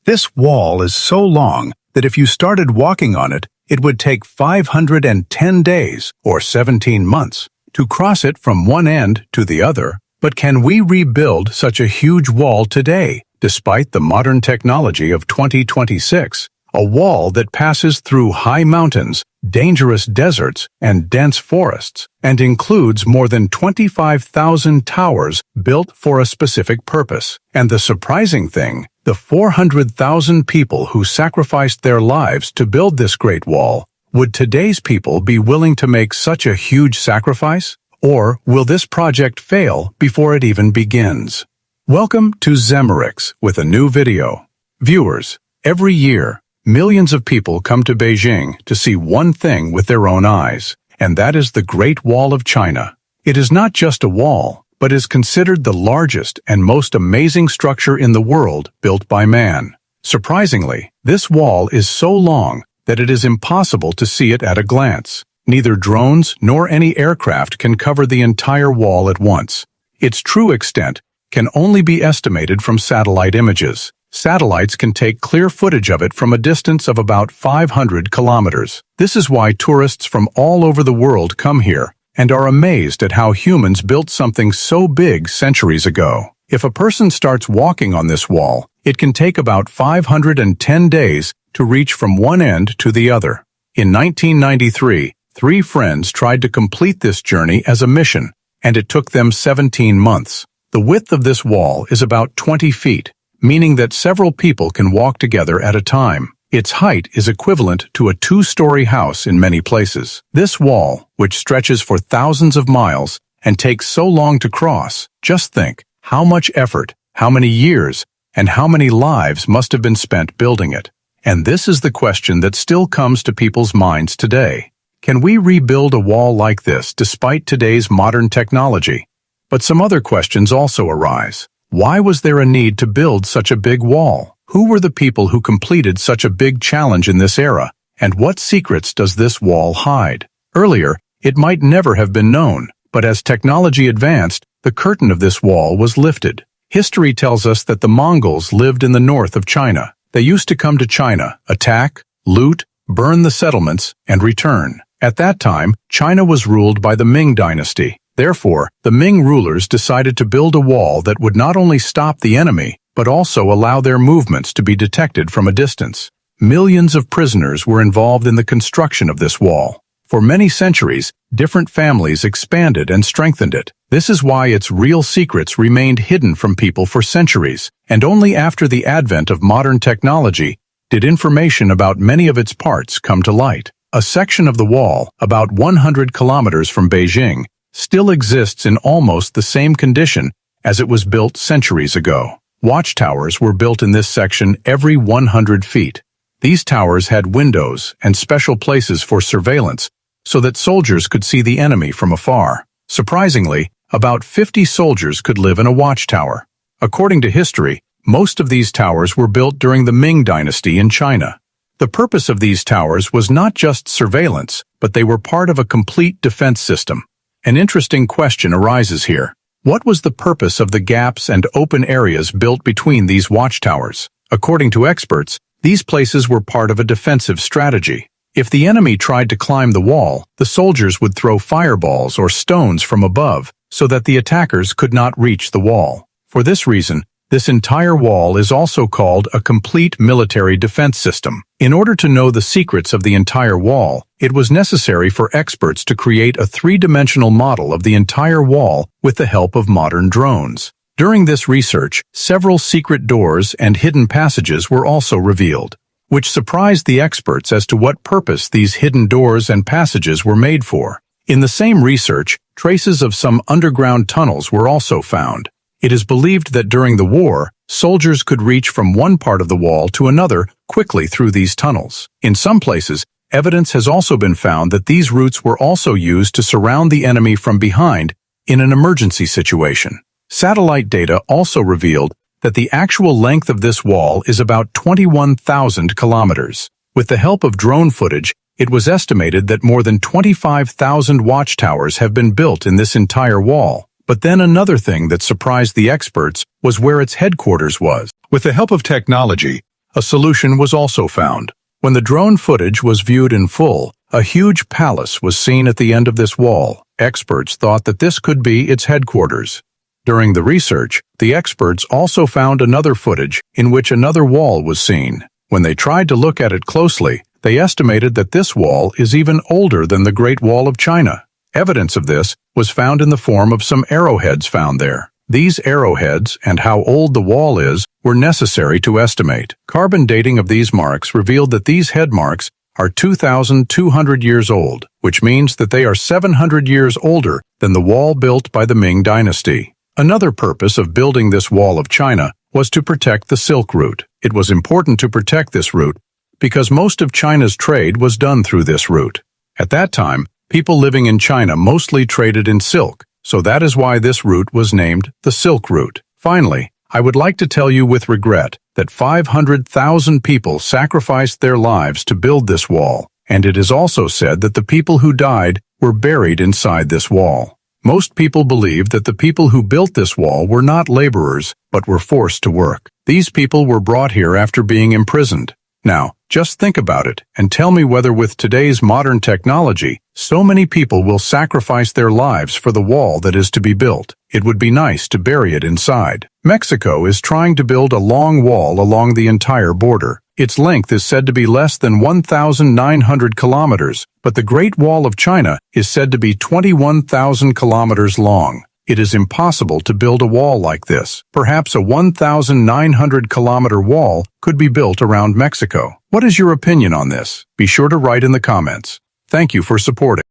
This wall is so long that if you started walking on it, it would take 510 days, or 17 months, to cross it from one end to the other. But can we rebuild such a huge wall today, despite the modern technology of 2026? A wall that passes through high mountains, dangerous deserts, and dense forests, and includes more than 25,000 towers built for a specific purpose. And the surprising thing, the 400,000 people who sacrificed their lives to build this Great Wall. Would today's people be willing to make such a huge sacrifice? Or will this project fail before it even begins? Welcome to Zemerix with a new video. Viewers, every year, millions of people come to Beijing to see one thing with their own eyes, and that is the Great Wall of China. It is not just a wall, but is considered the largest and most amazing structure in the world built by man. Surprisingly, this wall is so long that it is impossible to see it at a glance. Neither drones nor any aircraft can cover the entire wall at once. Its true extent can only be estimated from satellite images. Satellites can take clear footage of it from a distance of about 500 kilometers. This is why tourists from all over the world come here and are amazed at how humans built something so big centuries ago. If a person starts walking on this wall, it can take about 510 days to reach from one end to the other. In 1993, 3 friends tried to complete this journey as a mission, and it took them 17 months. The width of this wall is about 20 feet. Meaning that several people can walk together at a time. Its height is equivalent to a 2-story house in many places. This wall, which stretches for thousands of miles and takes so long to cross, just think how much effort, how many years, and how many lives must have been spent building it. And this is the question that still comes to people's minds today. Can we rebuild a wall like this despite today's modern technology? But some other questions also arise. Why was there a need to build such a big wall? Who were the people who completed such a big challenge in this era? And what secrets does this wall hide? Earlier, it might never have been known, but as technology advanced, the curtain of this wall was lifted. History tells us that the Mongols lived in the north of China. They used to come to China, attack, loot, burn the settlements, and return. At that time, China was ruled by the Ming Dynasty. Therefore, the Ming rulers decided to build a wall that would not only stop the enemy, but also allow their movements to be detected from a distance. Millions of prisoners were involved in the construction of this wall. For many centuries, different families expanded and strengthened it. This is why its real secrets remained hidden from people for centuries, and only after the advent of modern technology did information about many of its parts come to light. A section of the wall, about 100 kilometers from Beijing, still exists in almost the same condition as it was built centuries ago. Watchtowers were built in this section every 100 feet. These towers had windows and special places for surveillance so that soldiers could see the enemy from afar. Surprisingly, about 50 soldiers could live in a watchtower. According to history, most of these towers were built during the Ming Dynasty in China. The purpose of these towers was not just surveillance, but they were part of a complete defense system. An interesting question arises here. What was the purpose of the gaps and open areas built between these watchtowers? According to experts, these places were part of a defensive strategy. If the enemy tried to climb the wall, the soldiers would throw fireballs or stones from above so that the attackers could not reach the wall. For this reason, this entire wall is also called a complete military defense system. In order to know the secrets of the entire wall, it was necessary for experts to create a 3-dimensional model of the entire wall with the help of modern drones. During this research, several secret doors and hidden passages were also revealed, which surprised the experts as to what purpose these hidden doors and passages were made for. In the same research, traces of some underground tunnels were also found. It is believed that during the war, soldiers could reach from one part of the wall to another quickly through these tunnels. In some places, evidence has also been found that these routes were also used to surround the enemy from behind in an emergency situation. Satellite data also revealed that the actual length of this wall is about 21,000 kilometers. With the help of drone footage, it was estimated that more than 25,000 watchtowers have been built in this entire wall. But then another thing that surprised the experts was where its headquarters was. With the help of technology, A solution was also found. When the drone footage was viewed in full, a huge palace was seen at the end of this wall. Experts thought that this could be its headquarters. During the research, the experts also found another footage in which another wall was seen. When they tried to look at it closely, they estimated that this wall is even older than the Great Wall of China. Evidence of this was found in the form of some arrowheads found there. These arrowheads and how old the wall is were necessary to estimate. Carbon dating of these marks revealed that these head marks are 2,200 years old, which means that they are 700 years older than the wall built by the Ming Dynasty. Another purpose of building this wall of China was to protect the Silk Route. It was important to protect this route because most of China's trade was done through this route. At that time, people living in China mostly traded in silk, so that is why this route was named the Silk Route. Finally, I would like to tell you with regret that 500,000 people sacrificed their lives to build this wall, and it is also said that the people who died were buried inside this wall. Most people believe that the people who built this wall were not laborers, but were forced to work. These people were brought here after being imprisoned. Now, just think about it and tell me whether with today's modern technology, so many people will sacrifice their lives for the wall that is to be built. It would be nice to bury it inside. Mexico is trying to build a long wall along the entire border. Its length is said to be less than 1,900 kilometers, but the Great Wall of China is said to be 21,000 kilometers long. It is impossible to build a wall like this. Perhaps a 1,900-kilometer wall could be built around Mexico. What is your opinion on this? Be sure to write in the comments. Thank you for supporting.